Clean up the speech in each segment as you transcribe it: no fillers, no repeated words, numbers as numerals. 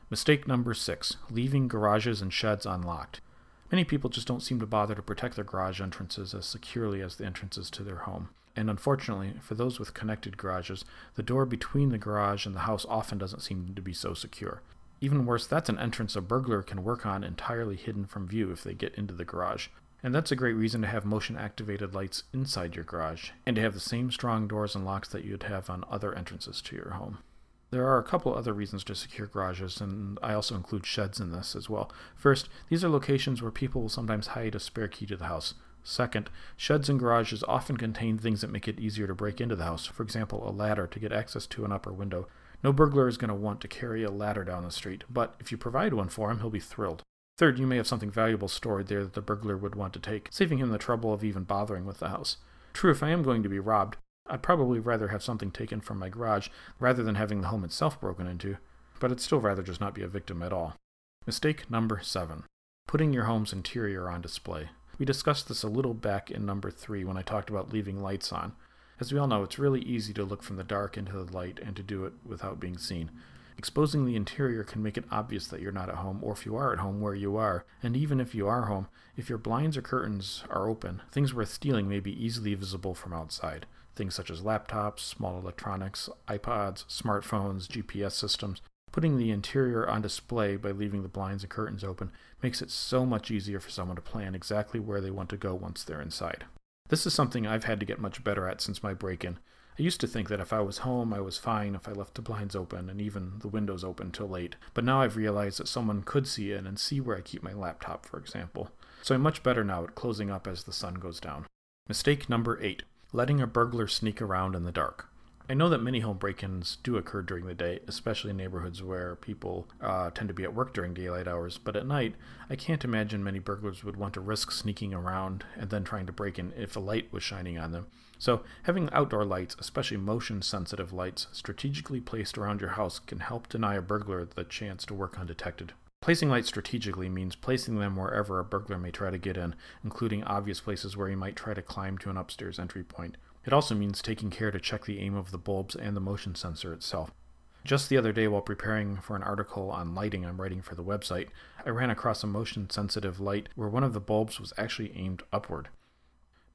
Mistake number 6, leaving garages and sheds unlocked. Many people just don't seem to bother to protect their garage entrances as securely as the entrances to their home. And unfortunately, for those with connected garages, the door between the garage and the house often doesn't seem to be so secure. Even worse, that's an entrance a burglar can work on entirely hidden from view if they get into the garage. And that's a great reason to have motion-activated lights inside your garage, and to have the same strong doors and locks that you'd have on other entrances to your home. There are a couple other reasons to secure garages, and I also include sheds in this as well. First, these are locations where people will sometimes hide a spare key to the house. Second, sheds and garages often contain things that make it easier to break into the house. For example, a ladder to get access to an upper window. No burglar is going to want to carry a ladder down the street, but if you provide one for him, he'll be thrilled. Third, you may have something valuable stored there that the burglar would want to take, saving him the trouble of even bothering with the house. True, if I am going to be robbed, I'd probably rather have something taken from my garage rather than having the home itself broken into, but I'd still rather just not be a victim at all. Mistake number 7, putting your home's interior on display. We discussed this a little back in number 3 when I talked about leaving lights on. As we all know, it's really easy to look from the dark into the light and to do it without being seen. Exposing the interior can make it obvious that you're not at home, or if you are at home, where you are. And even if you are home, if your blinds or curtains are open, things worth stealing may be easily visible from outside. Things such as laptops, small electronics, iPods, smartphones, GPS systems. Putting the interior on display by leaving the blinds and curtains open makes it so much easier for someone to plan exactly where they want to go once they're inside. This is something I've had to get much better at since my break-in. I used to think that if I was home, I was fine if I left the blinds open and even the windows open till late. But now I've realized that someone could see in and see where I keep my laptop, for example. So I'm much better now at closing up as the sun goes down. Mistake number 8, letting a burglar sneak around in the dark. I know that many home break-ins do occur during the day, especially in neighborhoods where people tend to be at work during daylight hours, but at night, I can't imagine many burglars would want to risk sneaking around and then trying to break in if a light was shining on them. So, having outdoor lights, especially motion-sensitive lights, strategically placed around your house can help deny a burglar the chance to work undetected. Placing lights strategically means placing them wherever a burglar may try to get in, including obvious places where he might try to climb to an upstairs entry point. It also means taking care to check the aim of the bulbs and the motion sensor itself. Just the other day while preparing for an article on lighting I'm writing for the website, I ran across a motion-sensitive light where one of the bulbs was actually aimed upward.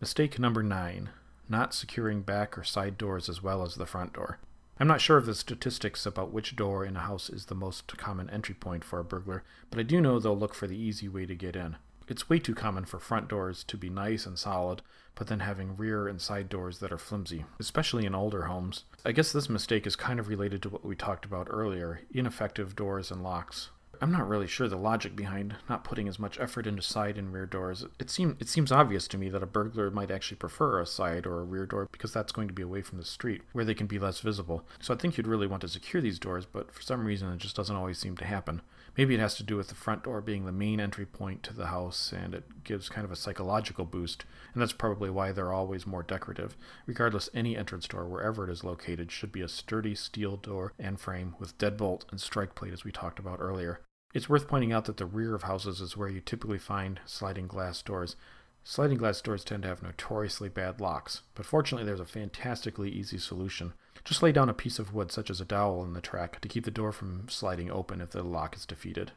Mistake number 9, not securing back or side doors as well as the front door. I'm not sure of the statistics about which door in a house is the most common entry point for a burglar, but I do know they'll look for the easy way to get in. It's way too common for front doors to be nice and solid, but then having rear and side doors that are flimsy, especially in older homes. I guess this mistake is kind of related to what we talked about earlier, ineffective doors and locks. I'm not really sure the logic behind not putting as much effort into side and rear doors. It seems obvious to me that a burglar might actually prefer a side or a rear door because that's going to be away from the street, where they can be less visible. So I think you'd really want to secure these doors, but for some reason it just doesn't always seem to happen. Maybe it has to do with the front door being the main entry point to the house, and it gives kind of a psychological boost, and that's probably why they're always more decorative. Regardless, any entrance door, wherever it is located, should be a sturdy steel door and frame with deadbolt and strike plate as we talked about earlier. It's worth pointing out that the rear of houses is where you typically find sliding glass doors. Sliding glass doors tend to have notoriously bad locks, but fortunately there's a fantastically easy solution. Just lay down a piece of wood such as a dowel in the track to keep the door from sliding open if the lock is defeated.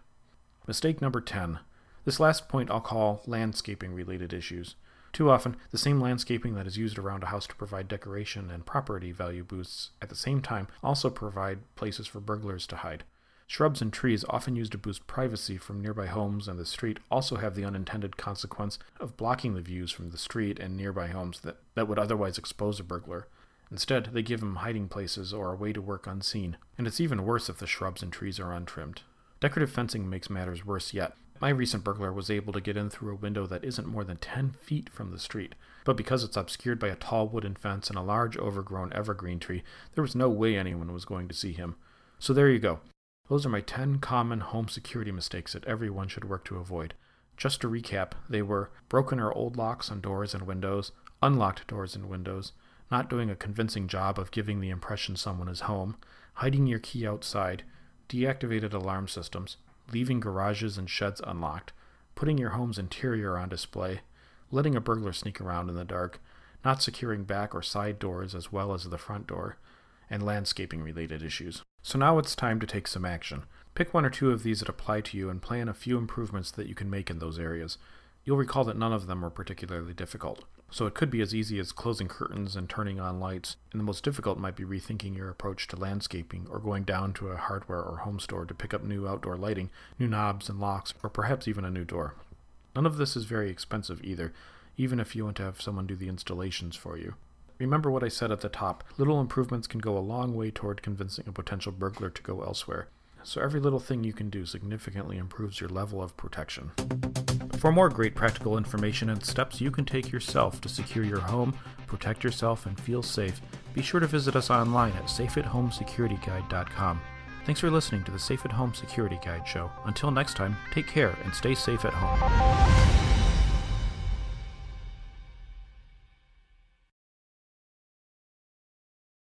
Mistake number 10. This last point I'll call landscaping related issues. Too often, the same landscaping that is used around a house to provide decoration and property value boosts at the same time also provide places for burglars to hide. Shrubs and trees, often used to boost privacy from nearby homes and the street, also have the unintended consequence of blocking the views from the street and nearby homes that would otherwise expose a burglar. Instead, they give them hiding places or a way to work unseen, and it's even worse if the shrubs and trees are untrimmed. Decorative fencing makes matters worse yet. My recent burglar was able to get in through a window that isn't more than 10 feet from the street, but because it's obscured by a tall wooden fence and a large overgrown evergreen tree, there was no way anyone was going to see him. So there you go. Those are my 10 common home security mistakes that everyone should work to avoid. Just to recap, they were broken or old locks on doors and windows, unlocked doors and windows, not doing a convincing job of giving the impression someone is home, hiding your key outside, deactivated alarm systems, leaving garages and sheds unlocked, putting your home's interior on display, letting a burglar sneak around in the dark, not securing back or side doors as well as the front door, and landscaping related issues. So now it's time to take some action. Pick one or two of these that apply to you and plan a few improvements that you can make in those areas. You'll recall that none of them were particularly difficult. So it could be as easy as closing curtains and turning on lights, and the most difficult might be rethinking your approach to landscaping or going down to a hardware or home store to pick up new outdoor lighting, new knobs and locks, or perhaps even a new door. None of this is very expensive either, even if you want to have someone do the installations for you. Remember what I said at the top, little improvements can go a long way toward convincing a potential burglar to go elsewhere. So every little thing you can do significantly improves your level of protection. For more great practical information and steps you can take yourself to secure your home, protect yourself, and feel safe, be sure to visit us online at safeathomesecurityguide.com. Thanks for listening to the Safe at Home Security Guide show. Until next time, take care and stay safe at home.